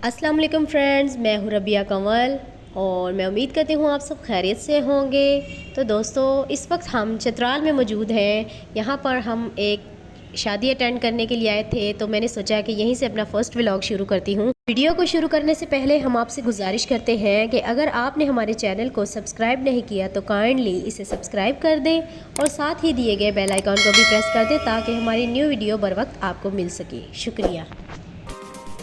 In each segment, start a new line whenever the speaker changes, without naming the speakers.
अस्सलाम वालेकुम फ्रेंड्स, मैं हूँ रबिया कंवल और मैं उम्मीद करती हूँ आप सब खैरियत से होंगे। तो दोस्तों, इस वक्त हम चित्राल में मौजूद हैं। यहाँ पर हम एक शादी अटेंड करने के लिए आए थे, तो मैंने सोचा कि यहीं से अपना फ़र्स्ट व्लॉग शुरू करती हूँ। वीडियो को शुरू करने से पहले हम आपसे गुजारिश करते हैं कि अगर आपने हमारे चैनल को सब्सक्राइब नहीं किया तो काइंडली इसे सब्सक्राइब कर दें और साथ ही दिए गए बेल आइकॉन को भी प्रेस कर दें ताकि हमारी न्यू वीडियो बर वक्त आपको मिल सके। शुक्रिया।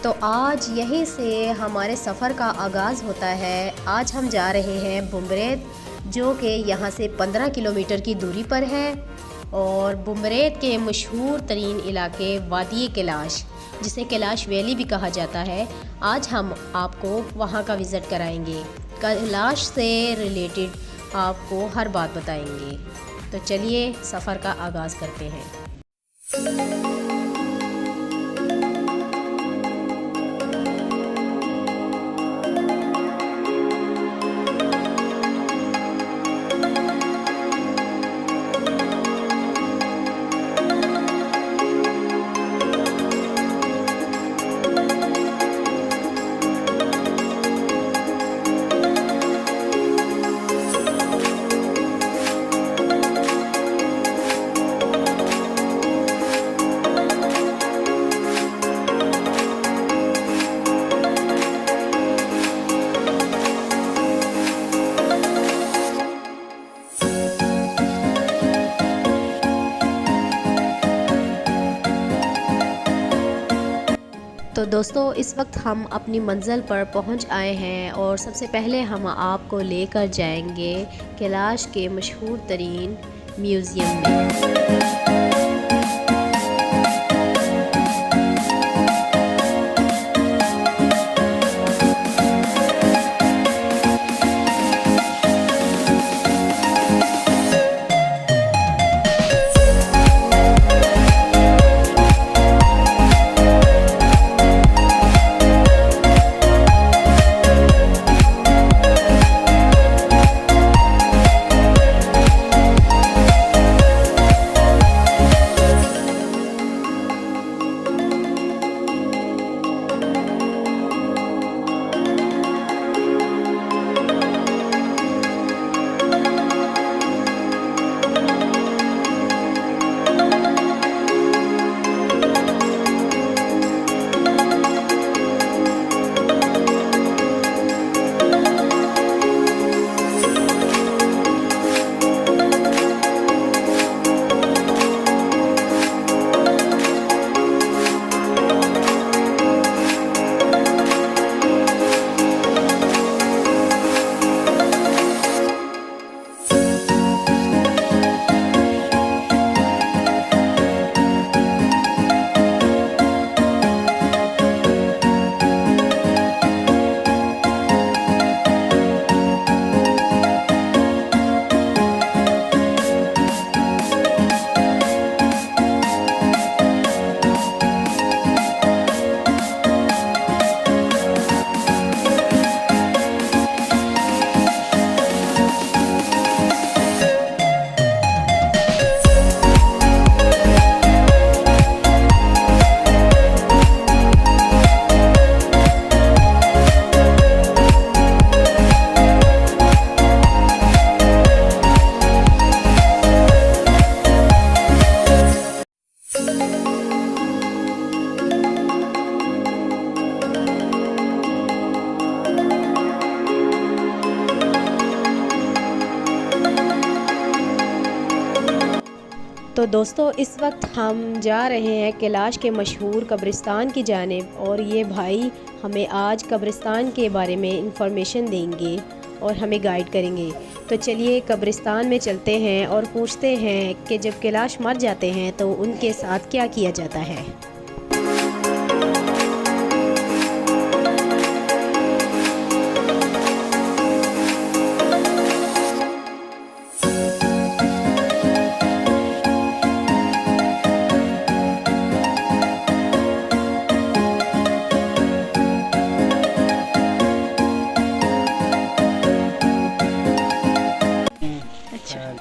तो आज यहीं से हमारे सफ़र का आगाज़ होता है। आज हम जा रहे हैं बुमरेत, जो कि यहाँ से 15 किलोमीटर की दूरी पर है। और बुमरेत के मशहूर तरीन इलाके वादी कैलाश, जिसे कैलाश वैली भी कहा जाता है, आज हम आपको वहाँ का विज़िट कराएंगे। कैलाश से रिलेटेड आपको हर बात बताएंगे। तो चलिए सफ़र का आगाज़ करते हैं। तो दोस्तों, इस वक्त हम अपनी मंजिल पर पहुंच आए हैं और सबसे पहले हम आपको लेकर जाएंगे कैलाश के मशहूर तरीन म्यूज़ियम में। तो दोस्तों, इस वक्त हम जा रहे हैं कैलाश के मशहूर कब्रिस्तान की जानिब और ये भाई हमें आज कब्रिस्तान के बारे में इंफॉर्मेशन देंगे और हमें गाइड करेंगे। तो चलिए कब्रिस्तान में चलते हैं और पूछते हैं कि जब कैलाश मर जाते हैं तो उनके साथ क्या किया जाता है।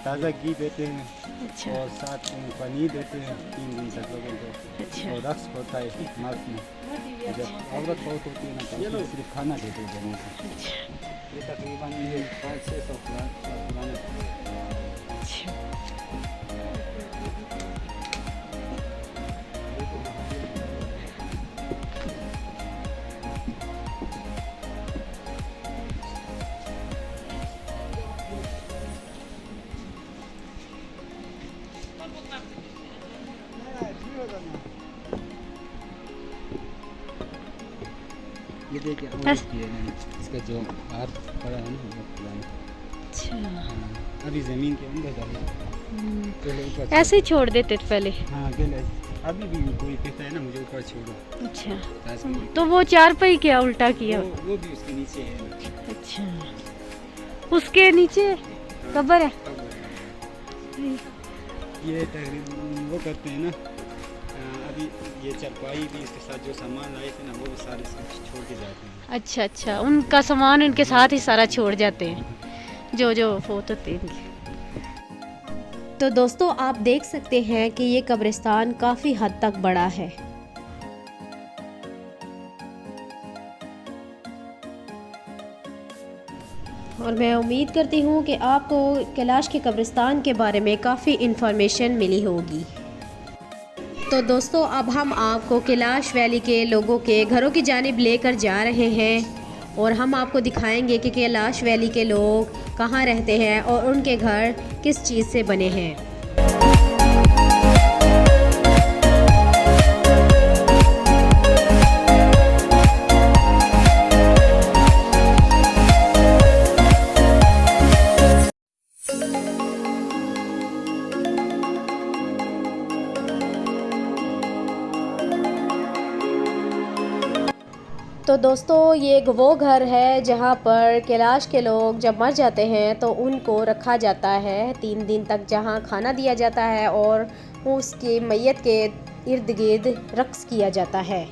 ताज़ा घी देते हैं।
अच्छा
और साथ में पनीर देते हैं 3 दिन तक लोगों को।
अच्छा
और रक्स होता है मार्च में, जब औरत बहुत होती है ना तो सिर्फ खाना देते हैं लोगों को। ये तकरीबन 500-600 पुराने।
अच्छा
ये देखिए औरत की है ना, इसका जो हाथ पड़ा है ना वो पुराना।
अच्छा
अभी ज़मीन के अंदर डाला, पहले ऊपर
ऐसे ही छोड़ देते थे पहले।
हाँ पहले, अभी भी कोई कहता है ना मुझे ऊपर छोड़ो।
अच्छा तो वो चारपाई क्या उल्टा किया?
वो भी उसके नीचे है।
अच्छा उसके नीचे कब्र है।
ये तकरीबन वो करते हैं ना, अभी ये चारपाई भी इसके साथ जो सामान लाए थे ना वो भी सारे छोड़ के जाते हैं।
अच्छा अच्छा उनका सामान उनके साथ ही सारा छोड़ जाते हैं जो जो फोत होते हैं। तो दोस्तों आप देख सकते हैं कि ये कब्रिस्तान काफ़ी हद तक बड़ा है। और मैं उम्मीद करती हूँ कि आपको कैलाश के कब्रिस्तान के बारे में काफ़ी इन्फॉर्मेशन मिली होगी। तो दोस्तों अब हम आपको कैलाश वैली के लोगों के घरों की जानिब लेकर जा रहे हैं और हम आपको दिखाएंगे कि कैलाश वैली के लोग कहाँ रहते हैं और उनके घर किस चीज़ से बने हैं। तो दोस्तों ये वो घर है जहाँ पर कैलाश के लोग जब मर जाते हैं तो उनको रखा जाता है 3 दिन तक, जहाँ खाना दिया जाता है और उसकी मैयत के इर्द गिर्द रक्स किया जाता है।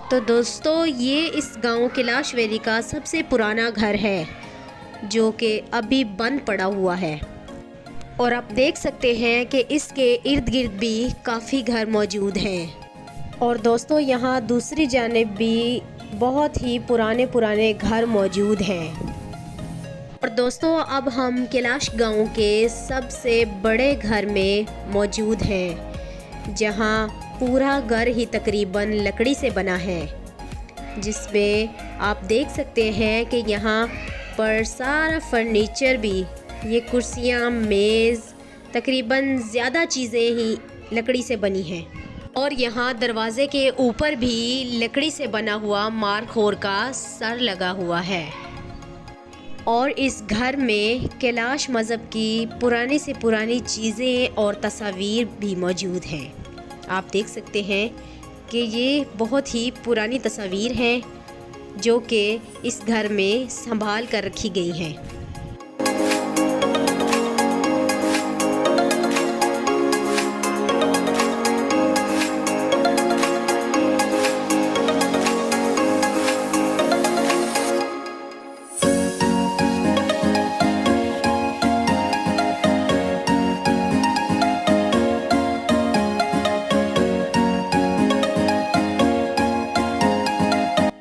तो दोस्तों ये इस गांव कैलाश वैली का सबसे पुराना घर है जो कि अभी बंद पड़ा हुआ है और आप देख सकते हैं कि इसके इर्द गिर्द भी काफ़ी घर मौजूद हैं। और दोस्तों यहाँ दूसरी जानिब भी बहुत ही पुराने घर मौजूद हैं। और दोस्तों अब हम कैलाश गांव के सबसे बड़े घर में मौजूद हैं जहाँ पूरा घर ही तकरीबन लकड़ी से बना है, जिसमें आप देख सकते हैं कि यहाँ पर सारा फर्नीचर भी, ये कुर्सियाँ, मेज़, तकरीबन ज़्यादा चीज़ें ही लकड़ी से बनी हैं। और यहाँ दरवाज़े के ऊपर भी लकड़ी से बना हुआ मारखोर का सर लगा हुआ है। और इस घर में कैलाश मज़हब की पुरानी से पुरानी चीज़ें और तस्वीर भी मौजूद हैं। आप देख सकते हैं कि ये बहुत ही पुरानी तस्वीर हैं जो कि इस घर में संभाल कर रखी गई हैं।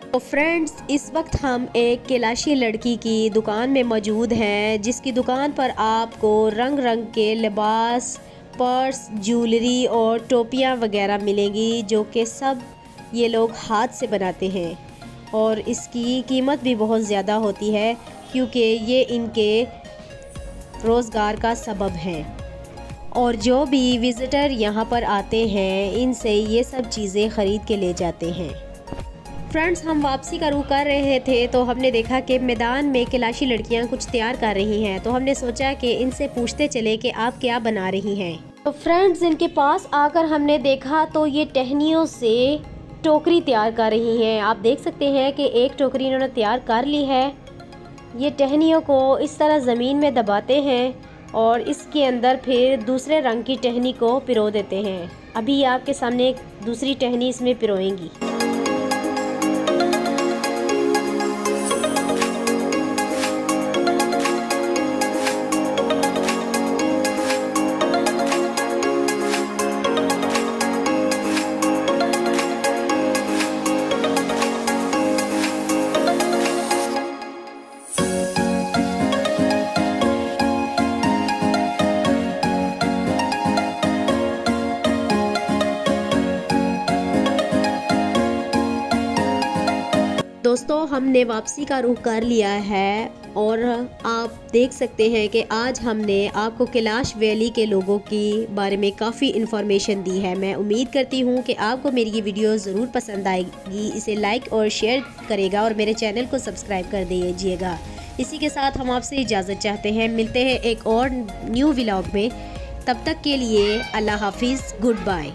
तो फ्रेंड्स इस वक्त हम एक कैलाशी लड़की की दुकान में मौजूद हैं, जिसकी दुकान पर आपको रंग रंग के लिबास, पर्स, ज्वेलरी और टोपियां वगैरह मिलेंगी जो कि सब ये लोग हाथ से बनाते हैं और इसकी कीमत भी बहुत ज़्यादा होती है क्योंकि ये इनके रोज़गार का सबब है। और जो भी विज़िटर यहाँ पर आते हैं इनसे ये सब चीज़ें ख़रीद के ले जाते हैं। फ्रेंड्स हम वापसी का रुख कर रहे थे तो हमने देखा कि मैदान में कैलाशी लड़कियां कुछ तैयार कर रही हैं, तो हमने सोचा कि इनसे पूछते चले कि आप क्या बना रही हैं। तो फ्रेंड्स, इनके पास आकर हमने देखा तो ये टहनियों से टोकरी तैयार कर रही हैं। आप देख सकते हैं कि एक टोकरी इन्होंने तैयार कर ली है। ये टहनियों को इस तरह ज़मीन में दबाते हैं और इसके अंदर फिर दूसरे रंग की टहनी को पिरो देते हैं। अभी आपके सामने एक दूसरी टहनी इसमें पिरोएंगी। दोस्तों, हमने वापसी का रुख कर लिया है और आप देख सकते हैं कि आज हमने आपको कैलाश वैली के लोगों के बारे में काफ़ी इन्फॉर्मेशन दी है। मैं उम्मीद करती हूँ कि आपको मेरी ये वीडियो ज़रूर पसंद आएगी। इसे लाइक और शेयर करेगा और मेरे चैनल को सब्सक्राइब कर दीजिएगा। इसी के साथ हम आपसे इजाज़त चाहते हैं। मिलते हैं एक और न्यू व्लॉग में। तब तक के लिए अल्लाह हाफिज़, गुड बाय।